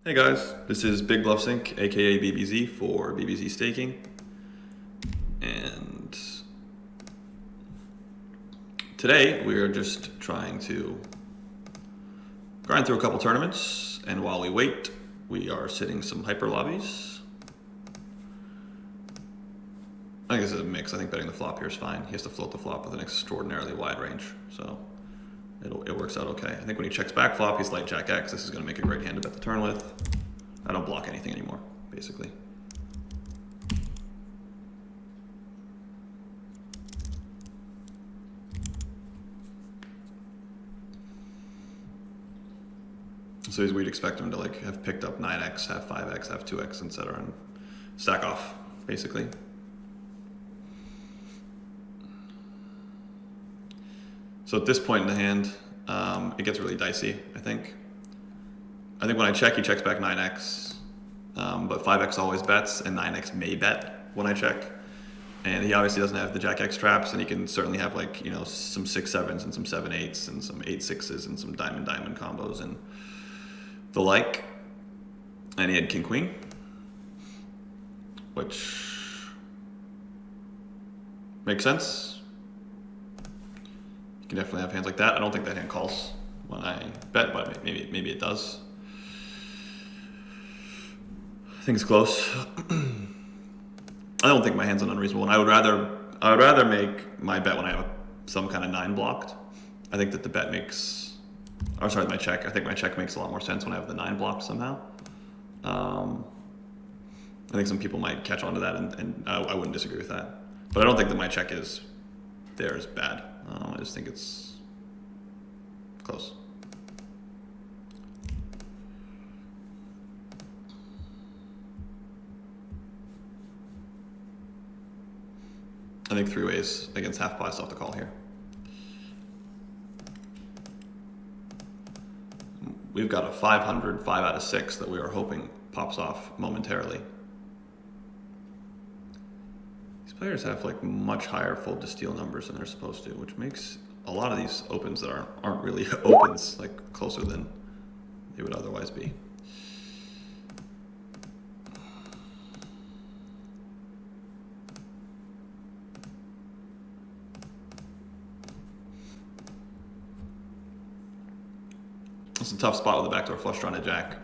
Hey guys, this is bigbluffzinc, aka BBZ for BBZ Staking, and today we are just trying to grind through a couple tournaments, and while we wait, we are sitting some hyper lobbies. I think this is a mix. I think betting the flop here is fine. He has to float the flop with an extraordinarily wide range, so it works out okay. I think when he checks back flop, he's like Jack X. This is going to make a great hand to bet the turn with. I don't block anything anymore, basically. So we'd expect him to like have picked up 9x, have 5x, have 2x, etc., and stack off, basically. So at this point in the hand, it gets really dicey, I think. When I check, he checks back 9x, but 5x always bets, and 9x may bet when I check. And he obviously doesn't have the Jack X traps, and he can certainly have like, some 6-7s and some 7-8s and some 8-6s and some diamond-diamond combos and the like. And he had king-queen, which makes sense. You can definitely have hands like that. I don't think that hand calls when I bet, but maybe it does. I think it's close. I don't think my hand's an unreasonable one. I would rather make my bet when I have some kind of 9 blocked. I think that the bet makes, or sorry, my check. I think my check makes a lot more sense when I have the 9 blocked somehow. I think some people might catch on to that, and I wouldn't disagree with that. But I don't think that my check is bad. I just think it's close. I think 3 ways against half pot is tough to call here. We've got a 500 5 out of 6 that we are hoping pops off momentarily. These players have like much higher fold to steal numbers than they're supposed to, which makes a lot of these opens that aren't really opens like closer than they would otherwise be. It's a tough spot with a backdoor flush draw and a jack.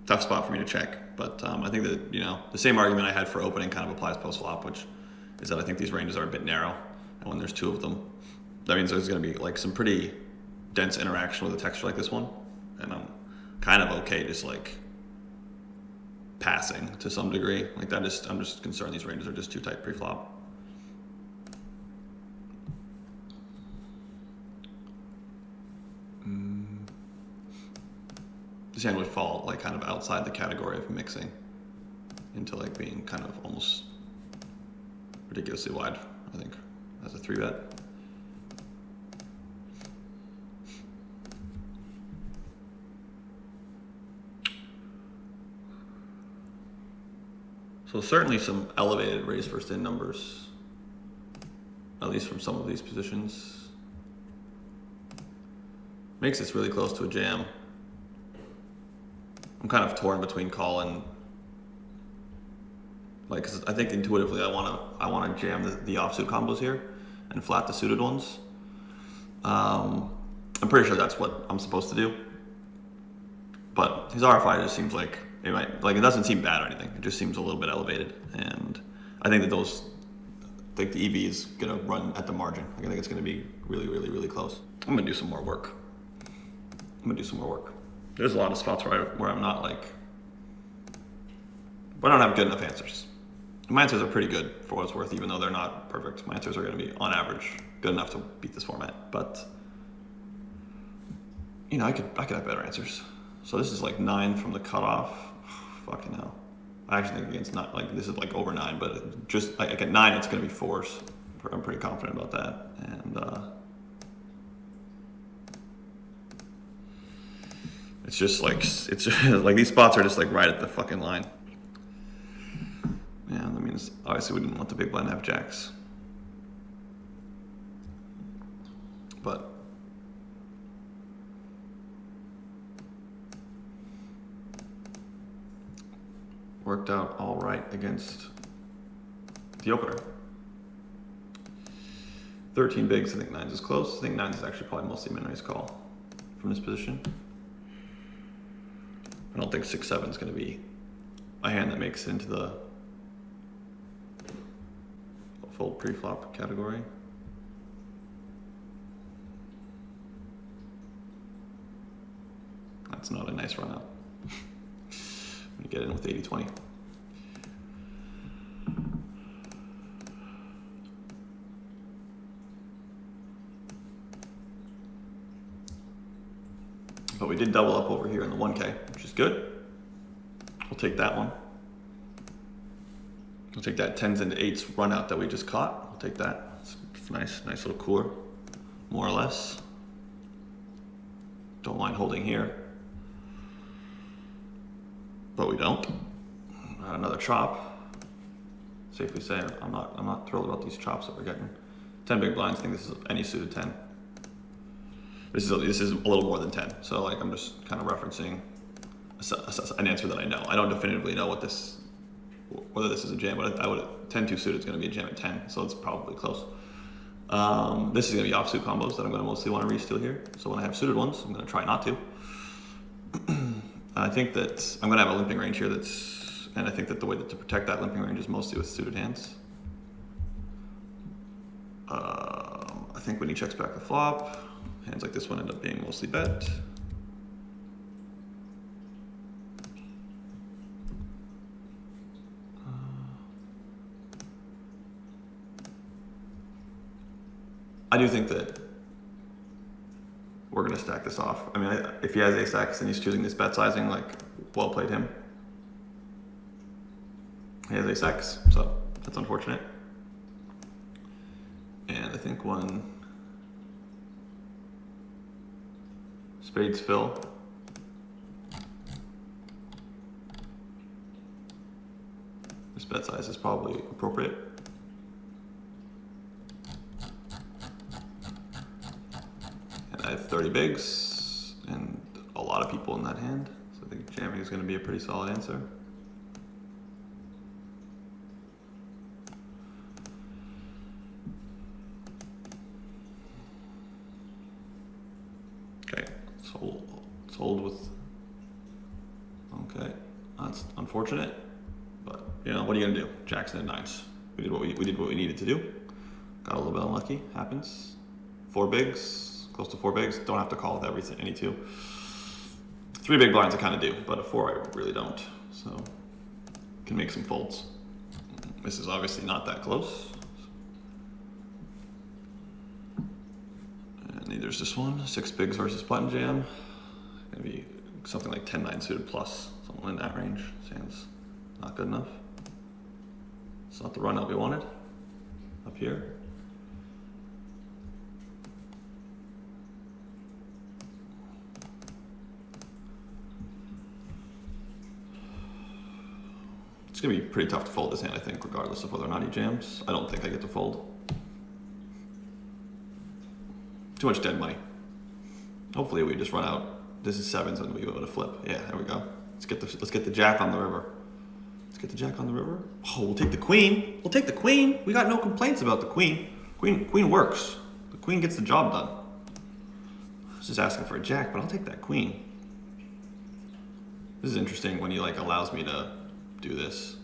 Tough spot for me to check, but I think that the same argument I had for opening kind of applies post flop, which is that I think these ranges are a bit narrow, and when there's 2 of them, that means there's going to be like some pretty dense interaction with a texture like this one, and I'm kind of okay just like passing to some degree. Like I'm just concerned these ranges are just too tight pre-flop. This hand would fall like kind of outside the category of mixing into like being kind of almost ridiculously wide, I think, as a 3-bet. So certainly some elevated raise first in numbers, at least from some of these positions. Makes this really close to a jam. I'm kind of torn between call and like, cause I think intuitively I want to jam the offsuit combos here and flat the suited ones. I'm pretty sure that's what I'm supposed to do. But his RFI just seems like it doesn't seem bad or anything. It just seems a little bit elevated, and I think that the EV is gonna run at the margin. I think it's gonna be really, really, really close. I'm gonna do some more work. There's a lot of spots where I'm not like, where I don't have good enough answers. My answers are pretty good for what it's worth, even though they're not perfect. My answers are going to be, on average, good enough to beat this format. But, I could have better answers. So this is like 9 from the cutoff. Fucking hell. I actually think against not like this is like over 9, but just like at 9 it's going to be 4s. I'm pretty confident about that. And it's just like like these spots are just like right at the fucking line. Yeah, that means obviously we didn't want the big blind to have jacks. But worked out all right against the opener. 13 bigs, I think 9s is close. I think 9s is actually probably mostly min-raise call from this position. I don't think 6-7 is going to be a hand that makes it into the fold pre-flop category. That's not a nice run out. When you get in with 80-20. But we did double up over here in the 1K, which is good. We'll take that one. We'll take that 10s into 8s run out that we just caught. We'll take that. It's nice little cooler, more or less. Don't mind holding here, but we don't. Another chop. Safely say I'm not thrilled about these chops that we're getting. 10 big blinds. I think this is any suited 10. This is a little more than 10. So like I'm just kind of referencing an answer that I know. I don't definitively know whether this is a jam, but I would 10-2 suited is going to be a jam at 10, so it's probably close. This is going to be offsuit combos that I'm going to mostly want to re-steal here. So when I have suited ones, I'm going to try not to. I think that I'm going to have a limping range here and I think that the way to protect that limping range is mostly with suited hands. I think when he checks back the flop, hands like this one end up being mostly bet. I do think that we're going to stack this off. I mean, if he has ace-x and he's choosing this bet sizing, like, well played him. He has ace-x, so that's unfortunate. And I think when spades fill, this bet size is probably appropriate. I have 30 bigs and a lot of people in that hand, so I think jamming is going to be a pretty solid answer. Okay, let's hold with. Okay, that's unfortunate, but you know what are you going to do? Jacks and 9s. We did what we needed to do. Got a little bit unlucky. Happens. 4 bigs. Close to 4 bigs, don't have to call with any 2. 3 big blinds I kind of do, but a 4 I really don't. So, can make some folds. This is obviously not that close. And neither is this one. 6 bigs versus button jam. Gonna be something like 10-9 suited plus, something in that range. Sounds not good enough. It's not the run out we wanted. Up here. It's going to be pretty tough to fold this hand, I think, regardless of whether or not he jams. I don't think I get to fold. Too much dead money. Hopefully we just run out. This is 7s and we go to flip. Yeah, there we go. Let's get the jack on the river. Let's get the jack on the river. Oh, we'll take the queen. We'll take the queen. We got no complaints about the queen. Queen works. The queen gets the job done. I was just asking for a jack, but I'll take that queen. This is interesting when he like allows me to do this.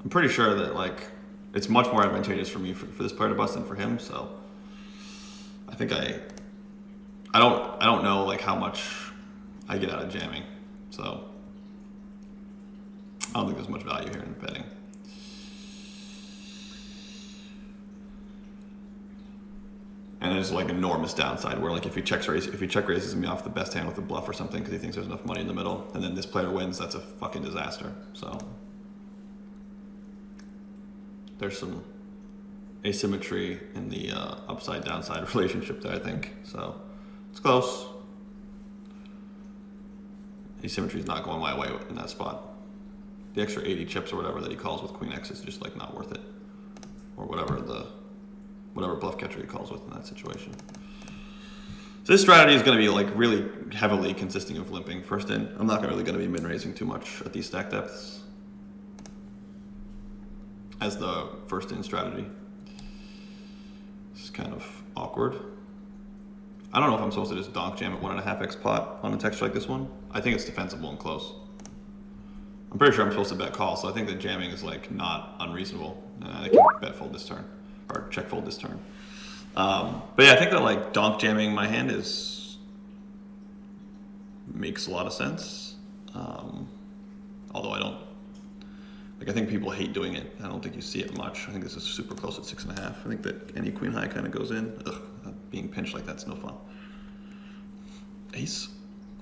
I'm pretty sure that like it's much more advantageous for me for this player to bust than for him, so I think I don't know like how much I get out of jamming, so I don't think there's much value here in betting. And there's like enormous downside where like if he check raises me off the best hand with a bluff or something because he thinks there's enough money in the middle, and then this player wins, that's a fucking disaster. So there's some asymmetry in the upside downside relationship there, I think. So it's close. Asymmetry is not going my way in that spot. The extra 80 chips or whatever that he calls with Queen X is just like not worth it, or whatever bluff catcher he calls with in that situation. So this strategy is going to be like really heavily consisting of limping first in. I'm not really going to be min-raising too much at these stack depths. as the first in strategy. This is kind of awkward. I don't know if I'm supposed to just donk jam at 1.5x pot on a texture like this one. I think it's defensible and close. I'm pretty sure I'm supposed to bet call, so I think that jamming is like not unreasonable. I can bet fold this turn, or check fold this turn. But yeah, I think that like donk jamming my hand makes a lot of sense. Although I don't, I think people hate doing it. I don't think you see it much. I think this is super close at 6.5. I think that any queen high kind of goes in. Ugh, being pinched like that's no fun. Ace.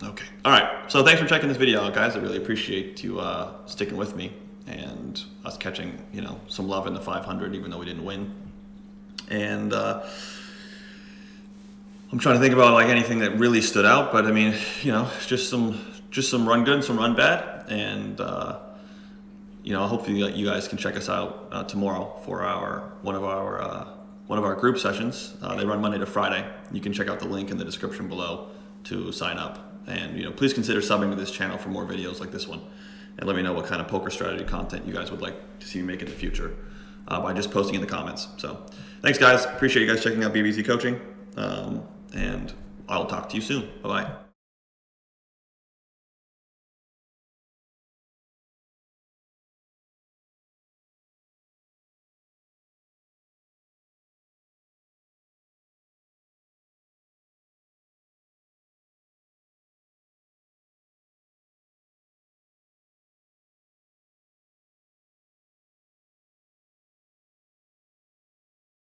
Okay. All right. So thanks for checking this video out, guys. I really appreciate you sticking with me and us catching, some love in the 500, even though we didn't win. And I'm trying to think about like anything that really stood out, but I mean, just some run good and some run bad. And hopefully you guys can check us out tomorrow for one of our group sessions. They run Monday to Friday. You can check out the link in the description below to sign up. And please consider subbing to this channel for more videos like this one. And let me know what kind of poker strategy content you guys would like to see me make in the future by just posting in the comments. So thanks, guys. Appreciate you guys checking out BBZ Coaching. And I'll talk to you soon. Bye-bye.